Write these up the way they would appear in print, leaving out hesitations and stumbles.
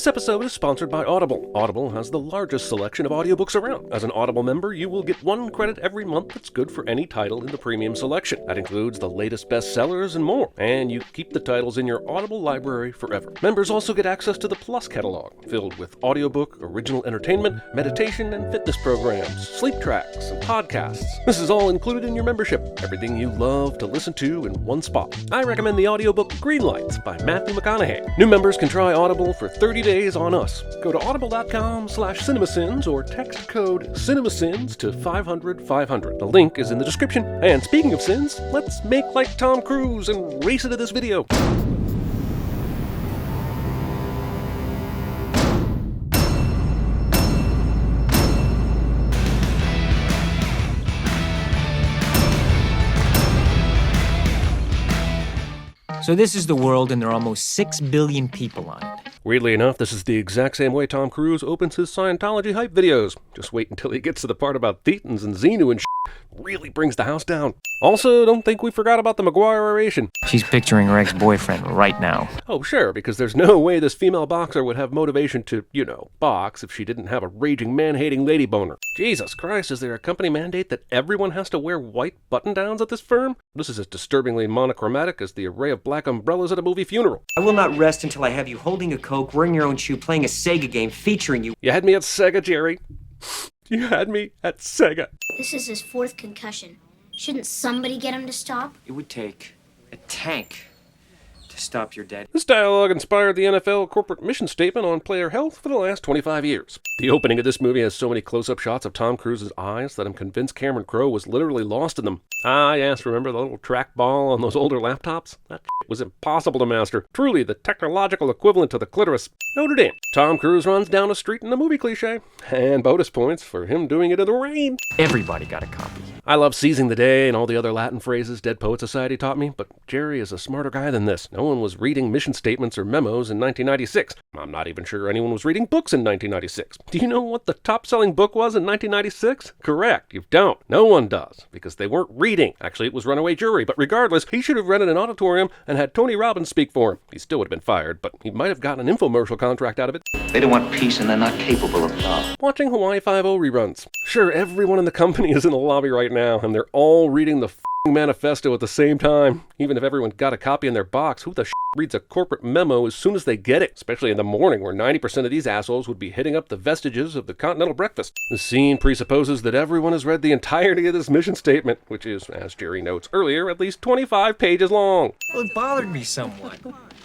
This episode is sponsored by Audible. Audible has the largest selection of audiobooks around. As an Audible member, you will get 1 credit every month that's good for any title in the premium selection. That includes the latest bestsellers and more. And you keep the titles in your Audible library forever. Members also get access to the Plus catalog, filled with audiobook, original entertainment, meditation and fitness programs, sleep tracks, and podcasts. This is all included in your membership. Everything you love to listen to in one spot. I recommend the audiobook Green Lights by Matthew McConaughey. New members can try Audible for 30 days on us. Go to audible.com/CinemaSins or text code CinemaSins to 500-500. The link is in the description. And speaking of sins, let's make like Tom Cruise and race into this video. So this is the world, and there are almost 6 billion people on it. Weirdly enough, this is the exact same way Tom Cruise opens his Scientology hype videos. Just wait until he gets to the part about Thetans and Xenu and shit. Really brings the house down. Also, don't think we forgot about the Maguire oration. She's picturing her ex-boyfriend right now. Oh, sure, because there's no way this female boxer would have motivation to, box if she didn't have a raging man-hating lady boner. Jesus Christ, is there a company mandate that everyone has to wear white button-downs at this firm? This is as disturbingly monochromatic as the array of black umbrellas at a movie funeral. I will not rest until I have you holding a Coke, wearing your own shoe, playing a Sega game featuring you. You had me at Sega, Jerry. You had me at Sega. This is his 4th concussion. Shouldn't somebody get him to stop? It would take a tank to stop your dad. This dialogue inspired the NFL corporate mission statement on player health for the last 25 years. The opening of this movie has so many close-up shots of Tom Cruise's eyes that I'm convinced Cameron Crowe was literally lost in them. Ah, yes, remember the little trackball on those older laptops? That was impossible to master. Truly the technological equivalent to the clitoris. Noted in. Tom Cruise runs down a street in a movie cliche. And bonus points for him doing it in the rain. Everybody got a copy. I love seizing the day and all the other Latin phrases Dead Poet Society taught me, but Jerry is a smarter guy than this. No one was reading mission statements or memos in 1996. I'm not even sure anyone was reading books in 1996. Do you know what the top-selling book was in 1996? Correct, you don't. No one does, because they weren't reading. Actually, it was Runaway Jury, but regardless, he should have rented an auditorium and had Tony Robbins speak for him. He still would have been fired, but he might have gotten an infomercial contract out of it. They don't want peace and they're not capable of love. Watching Hawaii Five-0 reruns. Sure, everyone in the company is in the lobby right now, and they're all reading the manifesto at the same time. Even if everyone got a copy in their box, who the reads a corporate memo as soon as they get it? Especially in the morning, where 90% of these assholes would be hitting up the vestiges of the continental breakfast. The scene presupposes that everyone has read the entirety of this mission statement, which is, as Jerry notes earlier, at least 25 pages long. Well, it bothered me somewhat.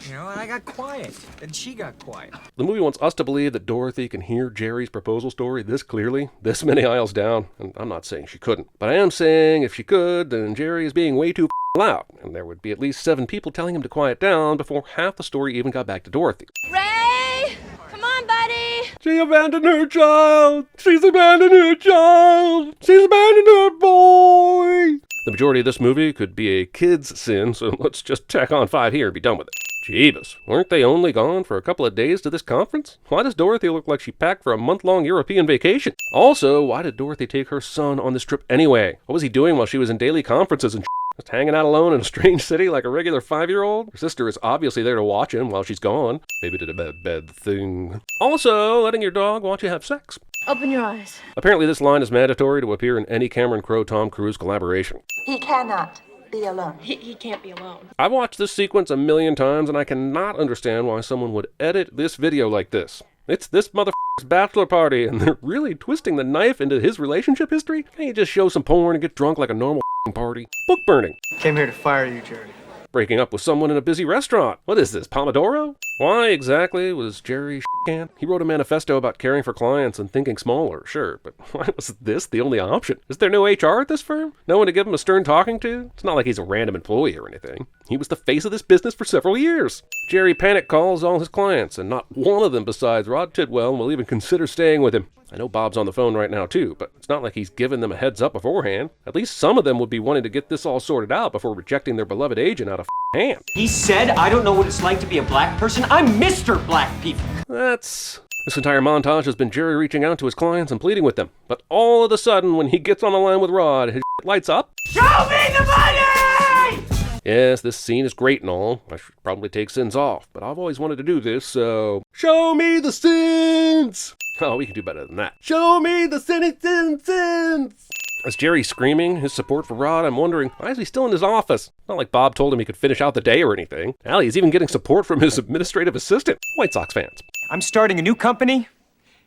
And I got quiet, and she got quiet. The movie wants us to believe that Dorothy can hear Jerry's proposal story this clearly, this many aisles down, and I'm not saying she couldn't. But I am saying if she could, then Jerry is being way too loud, and there would be at least 7 people telling him to quiet down before half the story even got back to Dorothy. Ray! Come on, buddy! She abandoned her child! She's abandoned her child! She's abandoned her boy! The majority of this movie could be a kid's sin, so let's just tack on 5 here and be done with it. Jeebus, weren't they only gone for a couple of days to this conference? Why does Dorothy look like she packed for a month-long European vacation? Also, why did Dorothy take her son on this trip anyway? What was he doing while she was in daily conferences and just hanging out alone in a strange city like a regular 5-year-old? Her sister is obviously there to watch him while she's gone. Maybe did a bad thing. Also, letting your dog watch you have sex. Open your eyes. Apparently this line is mandatory to appear in any Cameron Crowe-Tom Cruise collaboration. He cannot be alone. He can't be alone. I've watched this sequence a million times, and I cannot understand why someone would edit this video like this. It's this motherfucker's bachelor party, and they're really twisting the knife into his relationship history? Can't you just show some porn and get drunk like a normal party? Book burning. Came here to fire you, Jerry. Breaking up with someone in a busy restaurant. What is this, Pomodoro? Why exactly was Jerry can? He wrote a manifesto about caring for clients and thinking smaller, sure, but why was this the only option? Is there no HR at this firm? No one to give him a stern talking to? It's not like he's a random employee or anything. He was the face of this business for several years. Jerry panic calls all his clients, and not one of them besides Rod Tidwell will even consider staying with him. I know Bob's on the phone right now too, but it's not like he's given them a heads up beforehand. At least some of them would be wanting to get this all sorted out before rejecting their beloved agent out of hand. He said, I don't know what it's like to be a black person. I'm Mr. Black People. This entire montage has been Jerry reaching out to his clients and pleading with them. But all of a sudden, when he gets on the line with Rod, his lights up. Show me the money! Yes, this scene is great and all. I should probably take Sins off, but I've always wanted to do this, so... Show me the Sins! Oh, we can do better than that. Show me the Sins! As Jerry's screaming his support for Rod, I'm wondering, why is he still in his office? Not like Bob told him he could finish out the day or anything. Hell, he's even getting support from his administrative assistant. White Sox fans. I'm starting a new company,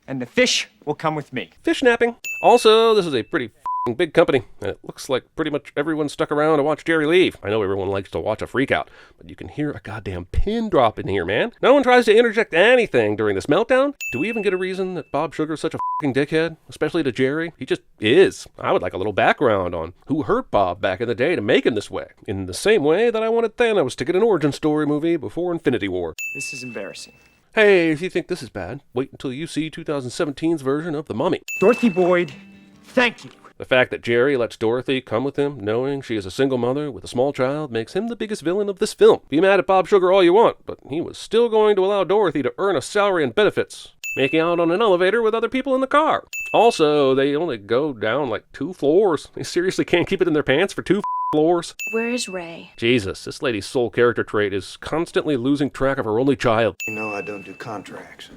and the fish will come with me. Fish napping. Also, this is a pretty big company, and it looks like pretty much everyone stuck around to watch Jerry leave. I know everyone likes to watch a freakout, but you can hear a goddamn pin drop in here, man. No one tries to interject anything during this meltdown. Do we even get a reason that Bob Sugar's such a dickhead, especially to Jerry? He just is. I would like a little background on who hurt Bob back in the day to make him this way, in the same way that I wanted Thanos to get an origin story movie before Infinity War. This is embarrassing. Hey, if you think this is bad, wait until you see 2017's version of The Mummy. Dorothy Boyd, thank you. The fact that Jerry lets Dorothy come with him, knowing she is a single mother with a small child, makes him the biggest villain of this film. Be mad at Bob Sugar all you want, but he was still going to allow Dorothy to earn a salary and benefits, making out on an elevator with other people in the car. Also, they only go down like 2 floors. They seriously can't keep it in their pants for 2 floors. Where is Ray? Jesus, this lady's sole character trait is constantly losing track of her only child. You know I don't do contracts.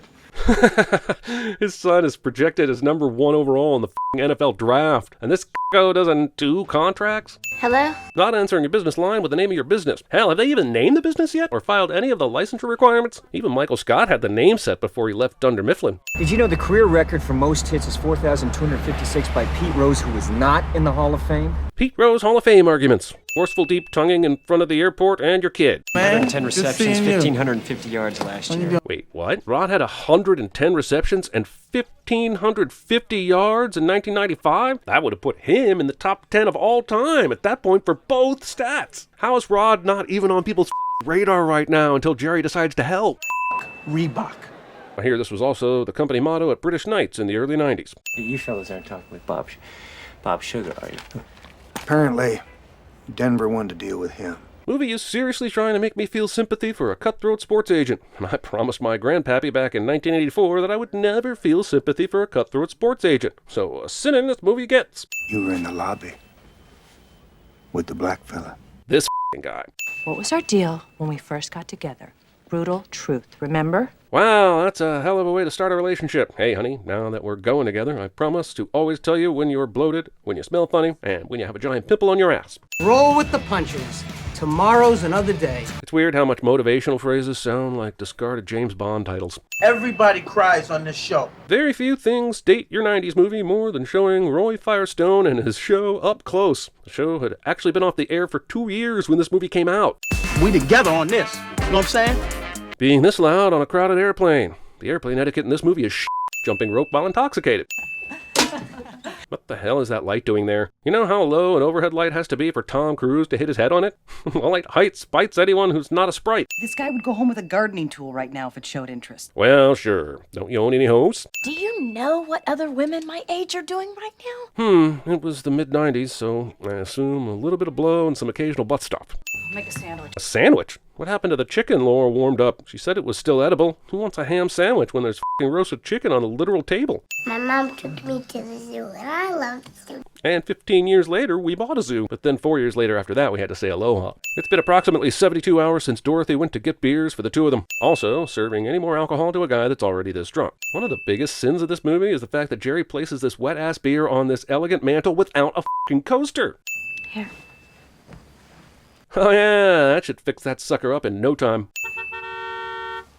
His son is projected as number 1 overall in the NFL draft, and this doesn't do contracts? Hello? Not answering your business line with the name of your business. Hell, have they even named the business yet, or filed any of the licensure requirements? Even Michael Scott had the name set before he left Dunder Mifflin. Did you know the career record for most hits is 4,256 by Pete Rose, who is not in the Hall of Fame? Pete Rose Hall of Fame arguments. Forceful deep tonguing in front of the airport and your kid. 110 receptions, 1,550 yards last year. Wait, what? Rod had 110 receptions and 1,550 yards in 1995? That would have put him in the top 10 of all time at that point for both stats. How is Rod not even on people's radar right now until Jerry decides to help? Reebok. I hear this was also the company motto at British Knights in the early 90s. You fellas aren't talking with Bob Sugar, are you? Apparently, Denver wanted to deal with him. Movie is seriously trying to make me feel sympathy for a cutthroat sports agent, and I promised my grandpappy back in 1984 that I would never feel sympathy for a cutthroat sports agent. So a sin this movie gets. You were in the lobby with the black fella. This guy. What was our deal when we first got together? Brutal truth, remember? Wow, that's a hell of a way to start a relationship. Hey, honey, now that we're going together, I promise to always tell you when you're bloated, when you smell funny, and when you have a giant pimple on your ass. Roll with the punches. Tomorrow's another day. It's weird how much motivational phrases sound like discarded James Bond titles. Everybody cries on this show. Very few things date your 90s movie more than showing Roy Firestone and his show up close. The show had actually been off the air for 2 years when this movie came out. We together on this. You know what I'm saying? Being this loud on a crowded airplane. The airplane etiquette in this movie is jumping rope while intoxicated. What the hell is that light doing there? You know how low an overhead light has to be for Tom Cruise to hit his head on it? Well, light height spites anyone who's not a sprite. This guy would go home with a gardening tool right now if it showed interest. Well, sure. Don't you own any hose? Do you know what other women my age are doing right now? It was the mid-90s, so I assume a little bit of blow and some occasional butt stuff. Make a sandwich. A sandwich? What happened to the chicken Laura warmed up? She said it was still edible. Who wants a ham sandwich when there's f***ing roasted chicken on a literal table? My mom took me to the zoo, and I love the zoo. And 15 years later, we bought a zoo. But then 4 years later after that, we had to say aloha. It's been approximately 72 hours since Dorothy went to get beers for the two of them. Also, serving any more alcohol to a guy that's already this drunk. One of the biggest sins of this movie is the fact that Jerry places this wet-ass beer on this elegant mantle without a f***ing coaster. Here. Oh yeah, that should fix that sucker up in no time.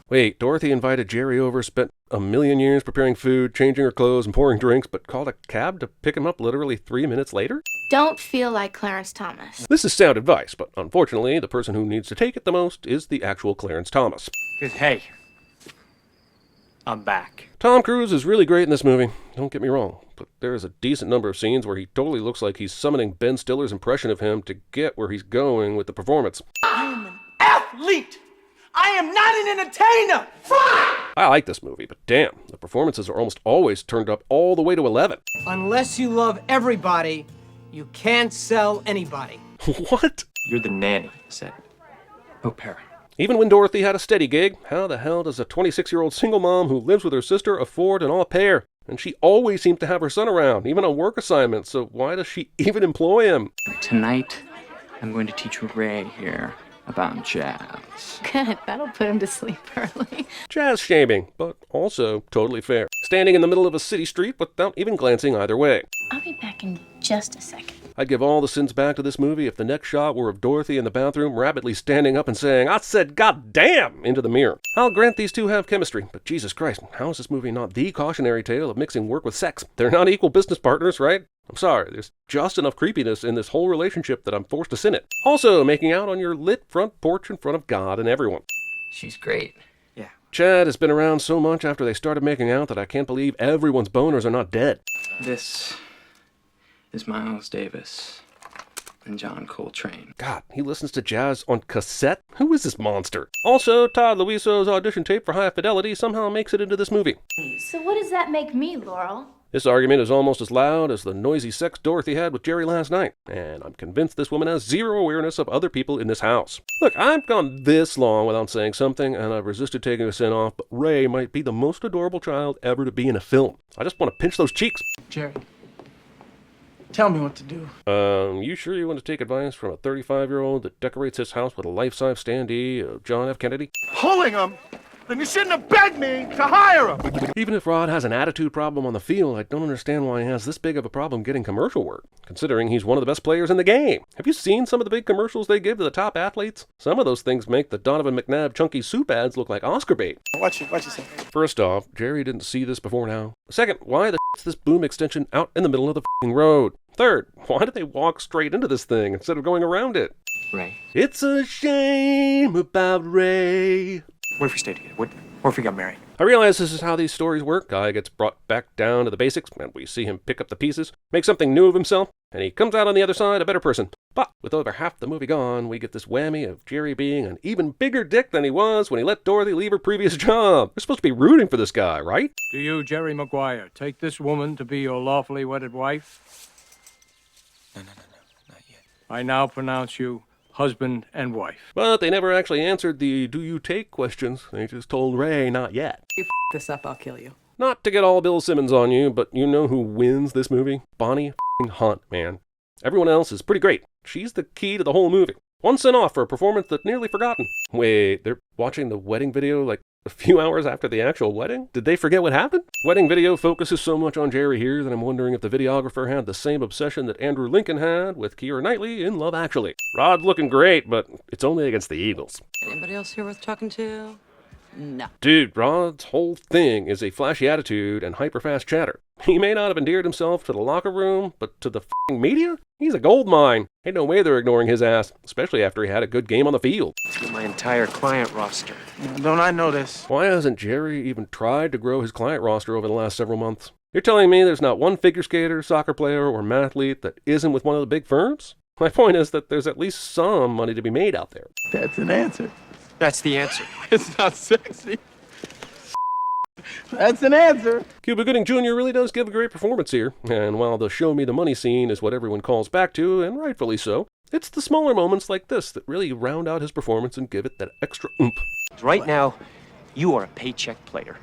Wait, Dorothy invited Jerry over, spent a million years preparing food, changing her clothes, and pouring drinks, but called a cab to pick him up literally 3 minutes later? Don't feel like Clarence Thomas. This is sound advice, but unfortunately, the person who needs to take it the most is the actual Clarence Thomas. Hey, I'm back. Tom Cruise is really great in this movie, don't get me wrong, but there is a decent number of scenes where he totally looks like he's summoning Ben Stiller's impression of him to get where he's going with the performance. I am an athlete. I am not an entertainer. Fine. I like this movie, but damn, the performances are almost always turned up all the way to 11. Unless you love everybody, you can't sell anybody. What? You're the nanny, said au pair. Even when Dorothy had a steady gig, how the hell does a 26-year-old single mom who lives with her sister afford an au pair? And she always seems to have her son around, even on work assignments, so why does she even employ him? Tonight, I'm going to teach Ray here about jazz. Good, that'll put him to sleep early. Jazz shaming, but also totally fair. Standing in the middle of a city street without even glancing either way. I'll be back in just a second. I'd give all the sins back to this movie if the next shot were of Dorothy in the bathroom rapidly standing up and saying, "I said God damn!" into the mirror. I'll grant these two have chemistry, but Jesus Christ, how is this movie not the cautionary tale of mixing work with sex? They're not equal business partners, right? I'm sorry, there's just enough creepiness in this whole relationship that I'm forced to sin it. Also, making out on your lit front porch in front of God and everyone. She's great. Yeah. Chad has been around so much after they started making out that I can't believe everyone's boners are not dead. This is Miles Davis and John Coltrane. God, he listens to jazz on cassette? Who is this monster? Also, Todd Luiso's audition tape for High Fidelity somehow makes it into this movie. So what does that make me, Laurel? This argument is almost as loud as the noisy sex Dorothy had with Jerry last night, and I'm convinced this woman has zero awareness of other people in this house. Look, I've gone this long without saying something, and I've resisted taking a sin off, but Ray might be the most adorable child ever to be in a film. I just want to pinch those cheeks. Jerry, tell me what to do. You sure you want to take advice from a 35-year-old that decorates his house with a life-size standee of John F. Kennedy? Pulling him? Then you shouldn't have begged me to hire him! Even if Rod has an attitude problem on the field, I don't understand why he has this big of a problem getting commercial work, considering he's one of the best players in the game. Have you seen some of the big commercials they give to the top athletes? Some of those things make the Donovan McNabb chunky soup ads look like Oscar bait. Watch yourself. First off, Jerry didn't see this before now. Second, why the is this boom extension out in the middle of the f***ing road? Third, why did they walk straight into this thing instead of going around it? Ray. It's a shame about Ray. What if we stay together? What if we got married? I realize this is how these stories work. Guy gets brought back down to the basics, and we see him pick up the pieces, make something new of himself, and he comes out on the other side a better person. But with over half the movie gone, we get this whammy of Jerry being an even bigger dick than he was when he let Dorothy leave her previous job. We're supposed to be rooting for this guy, right? Do you, Jerry Maguire, take this woman to be your lawfully wedded wife? No, not yet. I now pronounce you husband and wife. But they never actually answered the "do you take" questions. They just told Ray not yet. You this up, I'll kill you. Not to get all Bill Simmons on you, but you know who wins this movie? Bonnie Hunt, man. Everyone else is pretty great. She's the key to the whole movie. 1 cent off for a performance that's nearly forgotten. Wait, they're watching the wedding video like a few hours after the actual wedding? Did they forget what happened? Wedding video focuses so much on Jerry here that I'm wondering if the videographer had the same obsession that Andrew Lincoln had with Keira Knightley in Love Actually. Rod's looking great, but it's only against the Eagles. Anybody else here worth talking to? No. Dude, Rod's whole thing is a flashy attitude and hyper-fast chatter. He may not have endeared himself to the locker room, but to the f***ing media? He's a gold mine. Ain't no way they're ignoring his ass, especially after he had a good game on the field. My entire client roster. Don't I know this? Why hasn't Jerry even tried to grow his client roster over the last several months? You're telling me there's not one figure skater, soccer player, or mathlete that isn't with one of the big firms? My point is that there's at least some money to be made out there. That's an answer. That's the answer. It's not sexy. That's an answer. Cuba Gooding Jr. really does give a great performance here, and while the show me the money scene is what everyone calls back to, and rightfully so, it's the smaller moments like this that really round out his performance and give it that extra oomph. Right now, you are a paycheck player.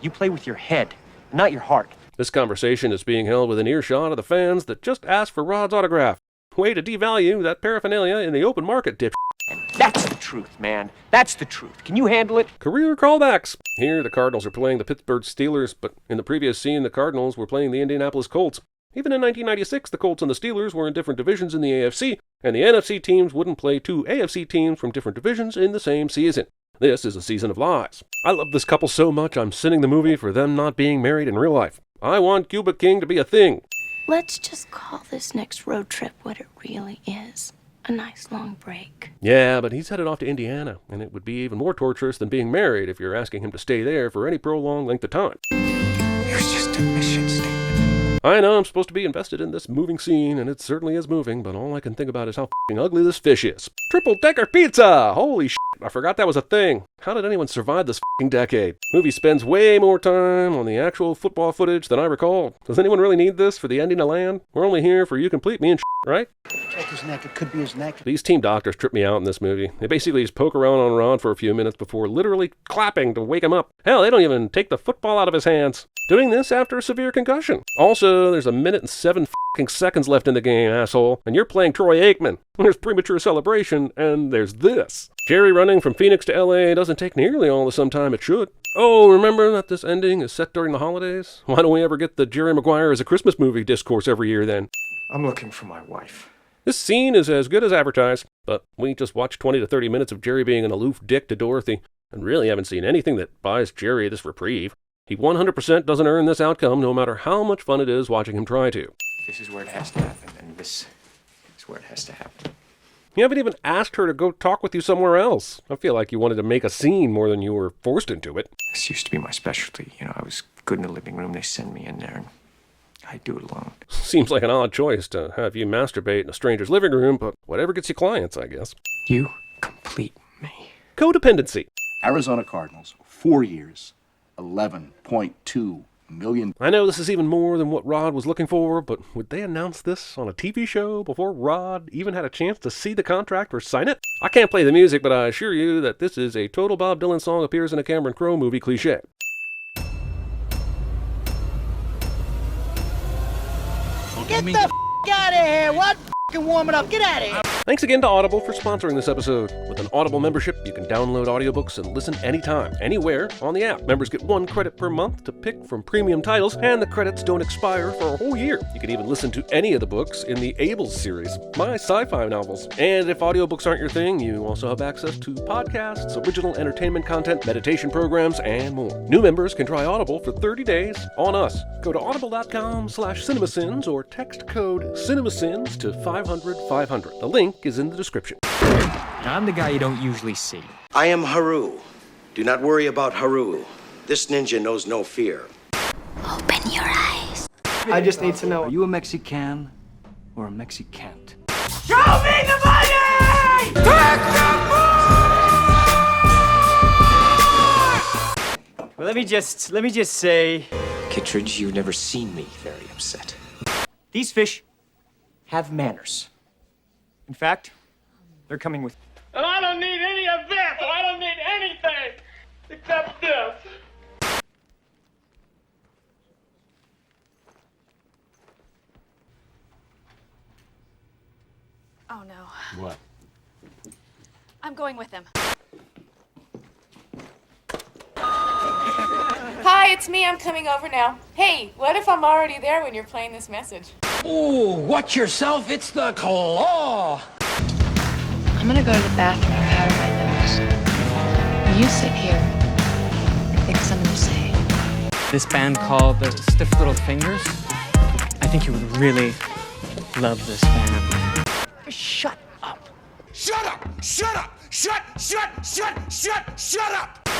You play with your head, not your heart. This conversation is being held within earshot of the fans that just asked for Rod's autograph. Way to devalue that paraphernalia in the open market, dipshit. And that's the truth, man. That's the truth. Can you handle it? Career callbacks. Here, the Cardinals are playing the Pittsburgh Steelers, but in the previous scene, the Cardinals were playing the Indianapolis Colts. Even in 1996, the Colts and the Steelers were in different divisions in the AFC, and the NFC teams wouldn't play two AFC teams from different divisions in the same season. This is a season of lies. I love this couple so much, I'm sinning the movie for them not being married in real life. I want Cuba King to be a thing. Let's just call this next road trip what it really is. A nice long break. Yeah, but he's headed off to Indiana, and it would be even more torturous than being married if you're asking him to stay there for any prolonged length of time. Here's just a mission statement. I know I'm supposed to be invested in this moving scene, and it certainly is moving, but all I can think about is how f***ing ugly this fish is. Triple-decker pizza! Holy shit, I forgot that was a thing. How did anyone survive this f***ing decade? Movie spends way more time on the actual football footage than I recall. Does anyone really need this for the ending of Land? We're only here for you complete me and shit, right? Check his neck. It could be his neck. These team doctors trip me out in this movie. They basically just poke around on Rod for a few minutes before literally clapping to wake him up. Hell, they don't even take the football out of his hands. doing this after a severe concussion. Also, there's a minute and 7 f***ing seconds left in the game, asshole, and you're playing Troy Aikman. There's premature celebration, and there's this. Jerry running from Phoenix to LA doesn't take nearly all the sometime it should. Oh, remember that this ending is set during the holidays? Why don't we ever get the Jerry Maguire as a Christmas movie discourse every year then? I'm looking for my wife. This scene is as good as advertised, but we just watched 20 to 30 minutes of Jerry being an aloof dick to Dorothy, and really haven't seen anything that buys Jerry this reprieve. He 100% doesn't earn this outcome, no matter how much fun it is watching him try to. This is where it has to happen, and this is where it has to happen. You haven't even asked her to go talk with you somewhere else. I feel like you wanted to make a scene more than you were forced into it. This used to be my specialty. You know, I was good in the living room. They send me in there, and I do it alone. Seems like an odd choice to have you masturbate in a stranger's living room, but whatever gets you clients, I guess. You complete me. Codependency. Arizona Cardinals, 4 years, $11.2 million. I know this is even more than what Rod was looking for, but would they announce this on a TV show before Rod even had a chance to see the contract or sign it? I can't play the music, but I assure you that this is a total Bob Dylan song appears in a Cameron Crowe movie cliche. Get the out of here! What warm it up? Get out of here! Thanks again to Audible for sponsoring this episode. With an Audible membership, you can download audiobooks and listen anytime, anywhere on the app. Members get 1 credit per month to pick from premium titles, and the credits don't expire for a whole year. You can even listen to any of the books in the Ables series, my sci-fi novels. And if audiobooks aren't your thing, you also have access to podcasts, original entertainment content, meditation programs, and more. New members can try Audible for 30 days on us. Go to audible.com/CinemaSins or text code CinemaSins to 500-500. The link is in the description. Now, I'm the guy you don't usually see. I am Haru. Do not worry about Haru. This ninja knows no fear. Open your eyes. I just need to know. Are you a Mexican or a Mexicant? Show me the money! Well, let me just say, Kittredge, you've never seen me very upset. These fish have manners. In fact, they're coming with. And I don't need any of this! I don't need anything except this! Oh no. What? I'm going with him. Hi, it's me. I'm coming over now. Hey, what if I'm already there when you're playing this message? Ooh, watch yourself, it's the claw! I'm gonna go to the bathroom and powder my nose. You sit here and think something to say. This band called the Stiff Little Fingers. I think you would really love this band. Shut up! Shut up! Shut up! Shut up!